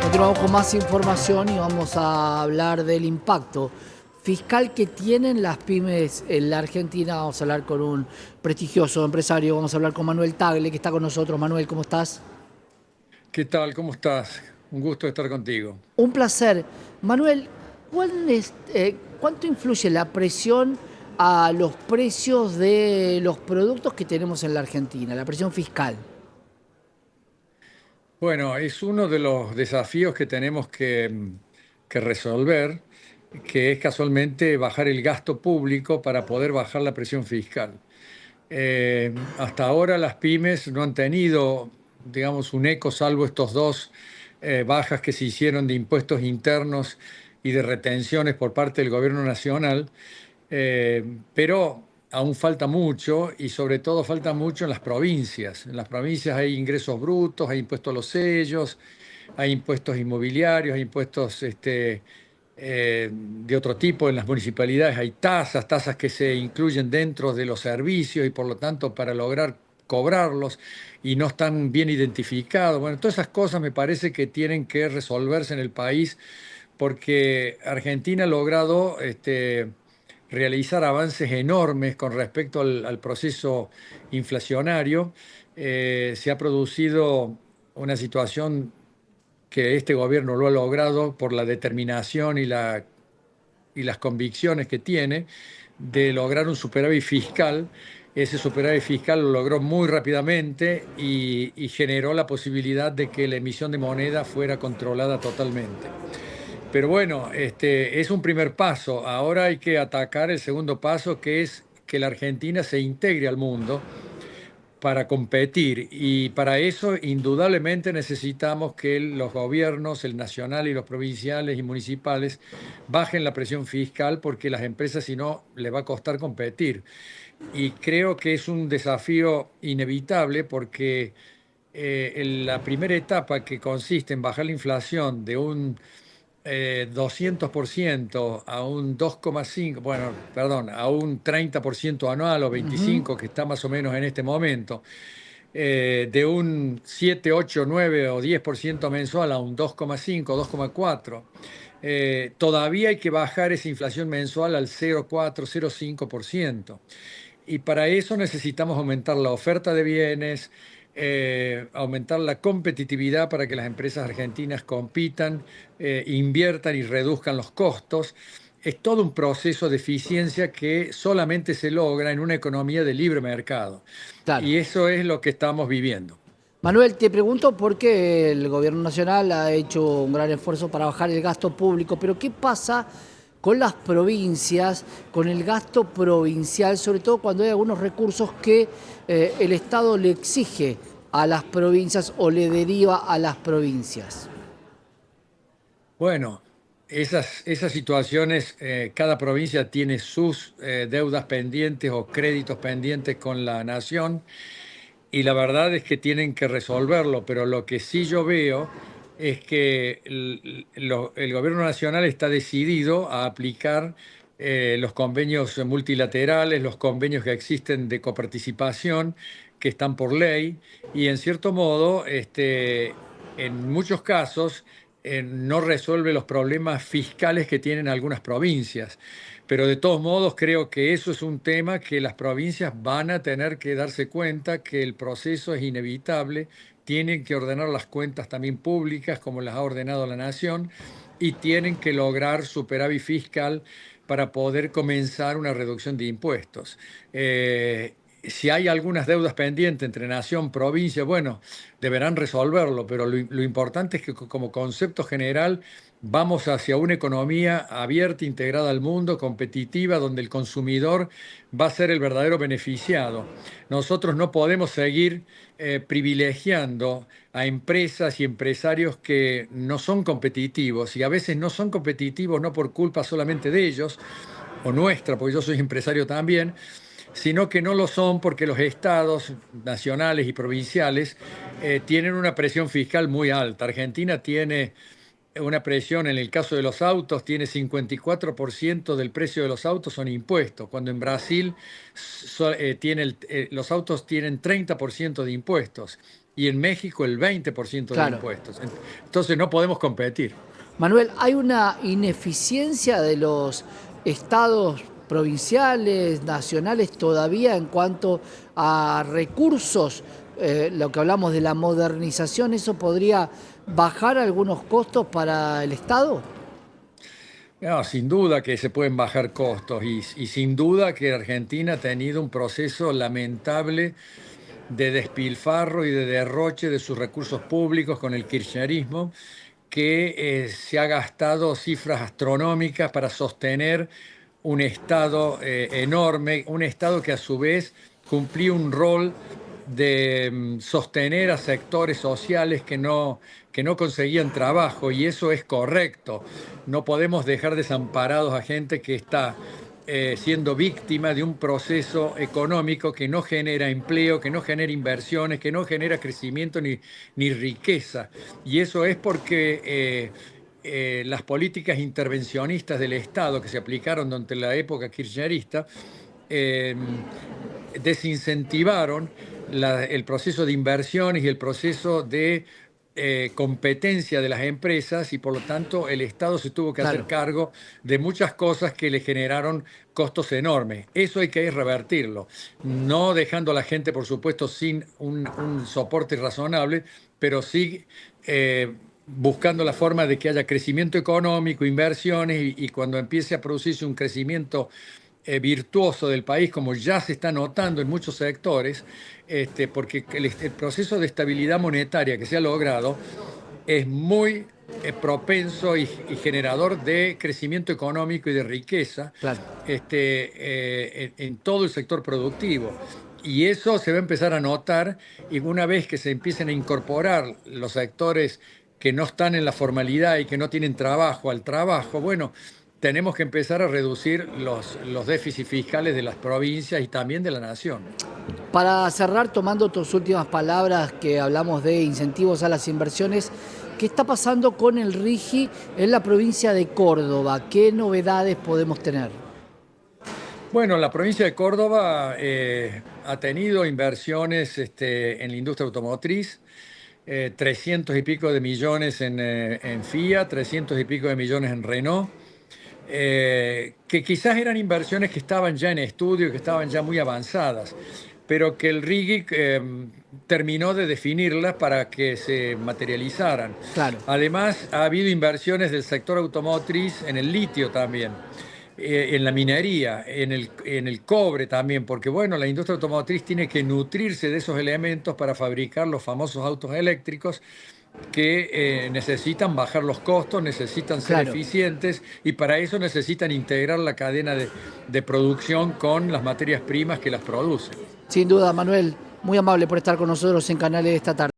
Continuamos con más información y vamos a hablar del impacto fiscal que tienen las pymes en la Argentina. Vamos a hablar con un prestigioso empresario, vamos a hablar con Manuel Tagle, que está con nosotros. Manuel, ¿cómo estás? ¿Qué tal? ¿Cómo estás? Un gusto estar contigo. Un placer. Manuel, ¿cuánto influye la presión a los precios de los productos que tenemos en la Argentina, la presión fiscal? Bueno, es uno de los desafíos que tenemos que resolver, que es casualmente bajar el gasto público para poder bajar la presión fiscal. Hasta ahora las pymes no han tenido, digamos, un eco, salvo estos dos bajas que se hicieron de impuestos internos y de retenciones por parte del gobierno nacional. Pero aún falta mucho y sobre todo falta mucho en las provincias. En las provincias hay ingresos brutos, hay impuestos a los sellos, hay impuestos inmobiliarios, hay impuestos de otro tipo. En las municipalidades hay tasas que se incluyen dentro de los servicios y por lo tanto para lograr cobrarlos y no están bien identificados. Bueno, todas esas cosas me parece que tienen que resolverse en el país porque Argentina ha logrado realizar avances enormes con respecto al proceso inflacionario. Se ha producido una situación que este gobierno lo ha logrado por la determinación y las convicciones que tiene de lograr un superávit fiscal. Ese superávit fiscal lo logró muy rápidamente y generó la posibilidad de que la emisión de moneda fuera controlada totalmente. Pero bueno, es un primer paso. Ahora hay que atacar el segundo paso, que es que la Argentina se integre al mundo para competir. Y para eso, indudablemente, necesitamos que los gobiernos, el nacional y los provinciales y municipales, bajen la presión fiscal porque las empresas, si no, les va a costar competir. Y creo que es un desafío inevitable porque la primera etapa, que consiste en bajar la inflación de un 200% a un 2,5, bueno, perdón, a un 30% anual o Ujú. 25%, que está más o menos en este momento, de un 7, 8, 9 o 10% mensual a un 2,5, 2,4. Todavía hay que bajar esa inflación mensual al 0,4, 0,5%. Y para eso necesitamos aumentar la oferta de bienes, aumentar la competitividad para que las empresas argentinas compitan, inviertan y reduzcan los costos. Es todo un proceso de eficiencia que solamente se logra en una economía de libre mercado. Claro. Y eso es lo que estamos viviendo. Manuel, te pregunto por qué el gobierno nacional ha hecho un gran esfuerzo para bajar el gasto público, pero ¿qué pasa con las provincias, con el gasto provincial, sobre todo cuando hay algunos recursos que el Estado le exige a las provincias o le deriva a las provincias? Bueno, esas situaciones, cada provincia tiene sus deudas pendientes o créditos pendientes con la nación. Y la verdad es que tienen que resolverlo, pero lo que sí yo veo es que el gobierno nacional está decidido a aplicar los convenios multilaterales, los convenios que existen de coparticipación, que están por ley, y en cierto modo, en muchos casos, no resuelve los problemas fiscales que tienen algunas provincias. Pero de todos modos creo que eso es un tema que las provincias van a tener que darse cuenta que el proceso es inevitable, tienen que ordenar las cuentas también públicas como las ha ordenado la nación y tienen que lograr superávit fiscal para poder comenzar una reducción de impuestos. Si hay algunas deudas pendientes entre nación, provincia, bueno, deberán resolverlo, pero lo importante es que como concepto general vamos hacia una economía abierta, integrada al mundo, competitiva, donde el consumidor va a ser el verdadero beneficiado. Nosotros no podemos seguir privilegiando a empresas y empresarios que no son competitivos y a veces no son competitivos no por culpa solamente de ellos o nuestra, porque yo soy empresario también, sino que no lo son porque los estados nacionales y provinciales tienen una presión fiscal muy alta. Argentina tiene una presión, en el caso de los autos, tiene 54% del precio de los autos son impuestos, cuando en Brasil los autos tienen 30% de impuestos. y en México el 20% de Claro. impuestos. Entonces no podemos competir. Manuel, ¿hay una ineficiencia de los estados provinciales, nacionales todavía en cuanto a recursos? Lo que hablamos de la modernización, ¿eso podría bajar algunos costos para el Estado? No, sin duda que se pueden bajar costos y sin duda que Argentina ha tenido un proceso lamentable de despilfarro y de derroche de sus recursos públicos con el kirchnerismo, que se ha gastado cifras astronómicas para sostener un Estado enorme, un Estado que a su vez cumplía un rol de sostener a sectores sociales que no conseguían trabajo, y eso es correcto. No podemos dejar desamparados a gente que está siendo víctima de un proceso económico que no genera empleo, que no genera inversiones, que no genera crecimiento ni riqueza. Y eso es porque las políticas intervencionistas del Estado que se aplicaron durante la época kirchnerista eh, desincentivaron el proceso de inversiones y el proceso de competencia de las empresas, y por lo tanto el Estado se tuvo que hacer Claro. cargo de muchas cosas que le generaron costos enormes. Eso hay que revertirlo, no dejando a la gente, por supuesto, sin un soporte razonable, pero sí buscando la forma de que haya crecimiento económico, inversiones, y cuando empiece a producirse un crecimiento virtuoso del país, como ya se está notando en muchos sectores, porque el proceso de estabilidad monetaria que se ha logrado es muy propenso y generador de crecimiento económico y de riqueza Claro. en todo el sector productivo. Y eso se va a empezar a notar, y una vez que se empiecen a incorporar los sectores que no están en la formalidad y que no tienen trabajo al trabajo, bueno, tenemos que empezar a reducir los déficits fiscales de las provincias y también de la nación. Para cerrar, tomando tus últimas palabras que hablamos de incentivos a las inversiones, ¿qué está pasando con el RIGI en la provincia de Córdoba? ¿Qué novedades podemos tener? Bueno, la provincia de Córdoba ha tenido inversiones en la industria automotriz, 300 y pico de millones en Fiat, 300 y pico de millones en Renault, que quizás eran inversiones que estaban ya en estudio, que estaban ya muy avanzadas, pero que el RIGI terminó de definirlas para que se materializaran. Claro. Además, ha habido inversiones del sector automotriz en el litio también, en la minería, en el cobre también, porque bueno, la industria automotriz tiene que nutrirse de esos elementos para fabricar los famosos autos eléctricos que necesitan bajar los costos, necesitan ser Claro. eficientes, y para eso necesitan integrar la cadena de producción con las materias primas que las producen. Sin duda, Manuel, muy amable por estar con nosotros en Canales esta tarde.